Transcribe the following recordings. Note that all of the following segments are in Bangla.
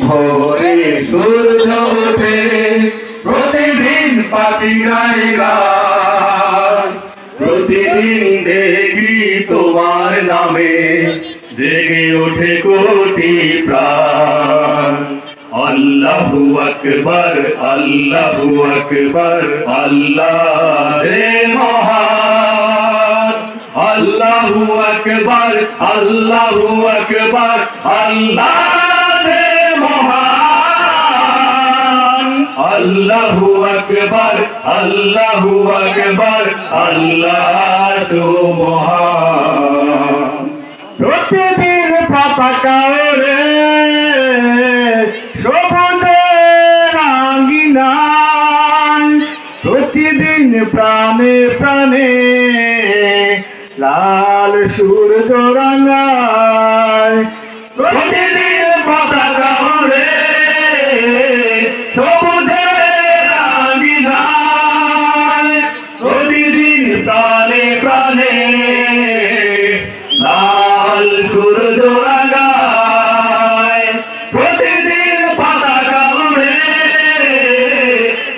ভোরে সূর্য ওঠে প্রতিদিন পাখি গায় গান, প্রতিদিন দেখি তোমার নামে জেগে ওঠে কোটি প্রাণ। আল্লাহু আকবার, আল্লাহু আকবার, আল্লাহ রে মহান। আল্লাহু আকবার, আল্লাহু আকবার, আল্লাহ রে মহান। আল্লাহু আকবার, আল্লাহু আকবার, আল্লাহ তো মহান। প্রতিদিন পতাকা ওড়ে সবুজের আঙ্গিনায়, প্রতিদিন প্রাণে প্রাণে লাল সূর্য রাঙায়। প্রতিদিন পতাকা ওড়ে সবুজের আঙ্গিনায়, প্রতিদিন প্রাণে প্রাণে লাল সূর্য রাঙায়। প্রতিদিন পতাকা ওড়ে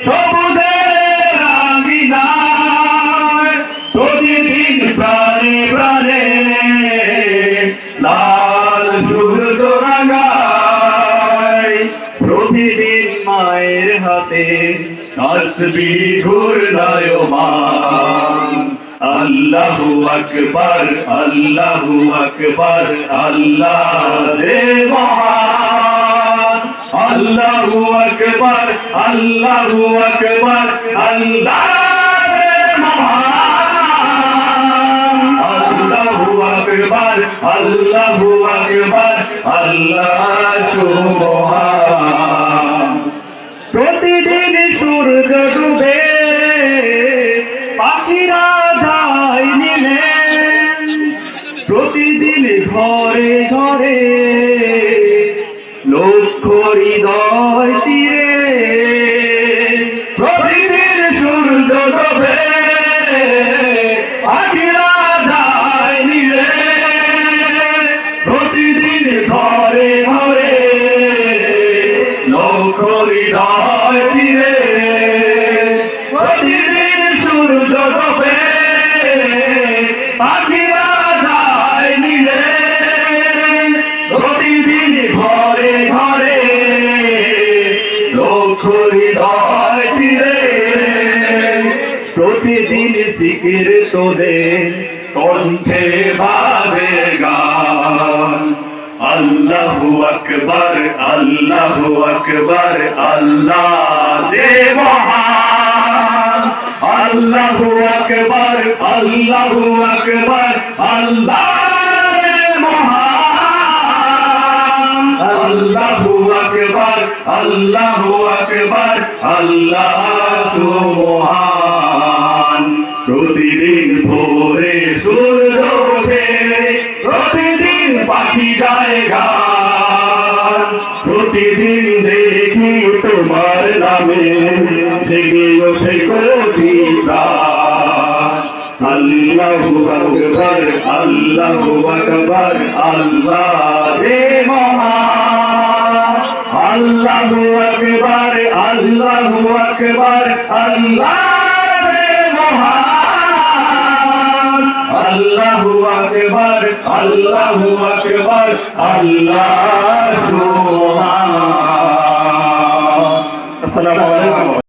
সবুজের আঙ্গিনায়, প্রতিদিন প্রাণে প্রাণে লাল সূর্য রাঙায়। প্রতিদিন মায়ের হাতে তাসবিহ ঘূর্ণায়মান। আল্লাহু আকবার, আল্লাহু আকবার, আল্লাহ রে মহান। আল্লাহু আকবার, আল্লাহু আকবার, আল্লাহ রে মহান। আল্লাহু আকবার, আল্লাহু আকবার, আল্লাহ সুবহান। প্রতিদিন সূর্য ডুবে পাখিরা যায় নীলে, প্রতিদিন ঘরে ঘরে লক্ষ হৃদয় তীরে। প্রতিদিন সূর্য ডোবে পাখিরা যায় নীলে, প্রতিদিন ঘরে ঘরে লক্ষ হৃদয় তীরে। প্রতিদিন সূর্য ডোবে পাখিরা যায় নীলে, প্রতিদিন ঘরে ঘরে লক্ষ হৃদয় তীরে। প্রতিদিন জিকির তোদের কণ্ঠে বাজে গান। আল্লাহু আকবার, আল্লাহু আকবার, আল্লাহ রে মহান। আল্লাহু আকবার, আল্লাহু আকবার, আল্লাহ রে মহান। আল্লাহু আকবার, আল্লাহু আকবার, আল্লাহ সুবহান। প্রতিদিন ভোরে সূর্য ওঠে প্রতিদিন পাখি গায় গান, প্রতিদিন দেখি তোমার নামে জেগে ওঠে কোটি প্রাণ। আল্লাহু আকবার, আল্লাহু আকবার, আল্লাহ রে মহান। আল্লাহু আকবার, আল্লাহু আকবার, আল্লাহ রে মহান। আল্লাহু আকবার, আল্লাহু আকবার, আল্লাহ সুবহান। আসসালামু আলাইকুম।